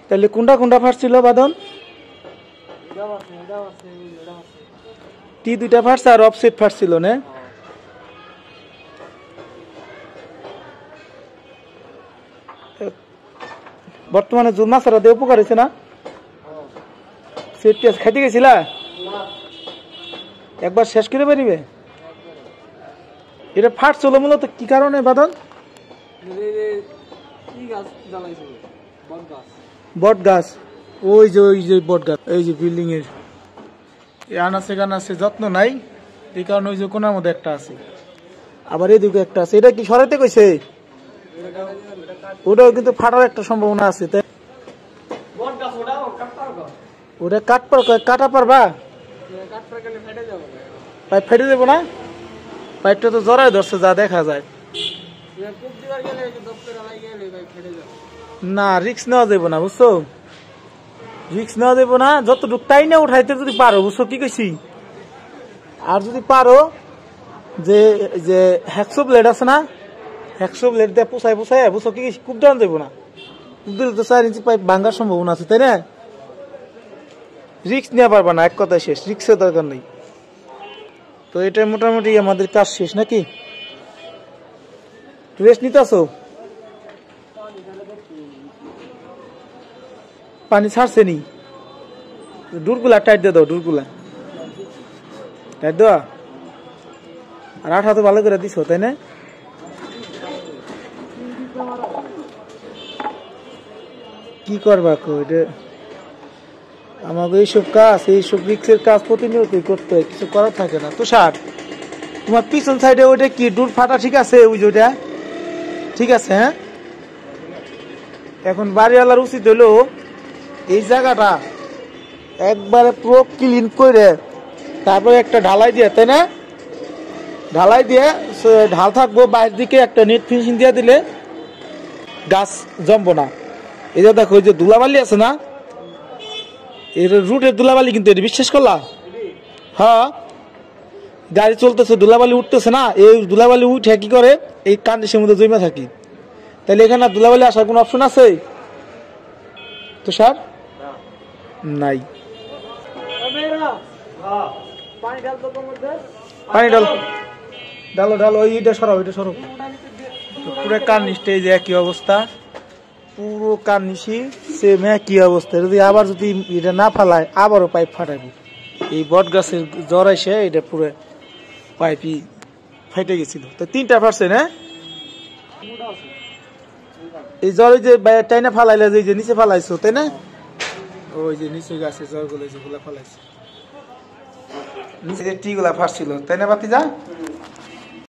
তাহলে কোনটা কোনটা ফাটছিল বাদন? টি দুইটা ফাটছে আর অফসেট ফাটছিল না? বর্তমানে জুন মাছরা দিয়ে উপকার হয়েছে না? সেট পেঁয়াজ খাইতে গেছিলা? একবার শেষ করে পারিবে? এটা ফাটছিল মূলত কি কারণে বাদন? বট গাছ। ওই যে বট গাছ, এই যে বিল্ডিং এর আনাচে কানাচে যত্ন নাই, এই কারণে ওই যে কোনার মধ্যে একটা আছে, আবার এদিকে একটা আছে। এটা কি সরাইতে কইছে? ওটাও কিন্তু ফাটার একটা সম্ভাবনা আছে। ওটা কাটা পারবা? পাইপ ফেটে দেবো না? পাইপটা তো জড়াই ধরছে যা দেখা যায়। না, রিক্স নেওয়া যাবো না, বুঝছো? রিক্স নেওয়া যাবো না, যতটুকু তাই না উঠাইতে যদি পারো, বুঝছো কি কইছি? আর যদি পারো যে যে হ্যাকসো ব্লেড আছে না, হ্যাকসো ব্লেড দিয়ে পুষাই বুঝছো কি খুব ডান যাবো না। খুব দিলে তো 4 ইঞ্চি পাইপ ভাঙ্গার সম্ভাবনা আছে, তাই না? রিক্স নেওয়া পারবা না, এক কথায় শেষ, রিক্সের দরকার নেই। তো এটা মোটামুটি আমাদের কাজ শেষ নাকি? রেস্ট নিতে আসো? পানি ছাড়ছে নি? ডুরগুলা টাইট দিয়ে দাও, ডুরগুলা টাইট দেওয়া। আর আঠা তো ভালো করে দিছো, তাই না? কি করবা এটা? আমাকে এইসব কাজ, এইসব রিক্সের কাজ প্রতিনিয়তই করতে হয়, কিছু করার থাকে না। তুষার, তোমার পিছন সাইডে ওইটা কি ডুর ফাটা ঠিক আছে? ওই যে ওইটা ঠিক আছে? হ্যাঁ, এখন বাড়িওয়ালার উচিত হলো এই জায়গাটা একবারে পুরো ক্লিন করে তারপরে একটা ঢালাই দিয়ে, তাই না? ঢালাই দিয়ে ঢাল থাকবো, বাইরের দিকে একটা নেট ফিনিশিং দিয়ে দিলে গাছ জমবো না। এই যে দেখো, ওই যে ধুলাবালি আছে না, এর রুটের ধুলাবালি, কিন্তু এটা বিশ্বাস করলা? হ্যাঁ, গাড়ি চলতেছে, ধুলাবালি উঠতেছে না, এই ধুলাবালি উঠে কি করে এই কান্ডিসের মধ্যে জমে থাকি। তাহলে এখানে ধুলাবালি আসার কোন অপশন আছে তো স্যার? নাই। পানি ডালো ডালো, ওইটা সরাও, ওইটা সরাও। পুরো কার্নিশটা এই যে একই অবস্থা, পুরো কার্নিশই সেম একই অবস্থা। যদি আবার যদি এটা না ফালায়, আবারও পাইপ ফাটাবো। এই বট গাছের জ্বর এসে এটা পুরো পাইপই ফেটে গেছিল। তো 3টা ফাটছে না? এই জ্বর যে টাইনা ফালাইলে যে নিচে ফালাইছো, তাই না? ওই যে নিচে গাছের জ্বর গুলো যেগুলো ফালাইছে, নিচে যে টি গুলা ফাটছিল, তাই না বাতি যা?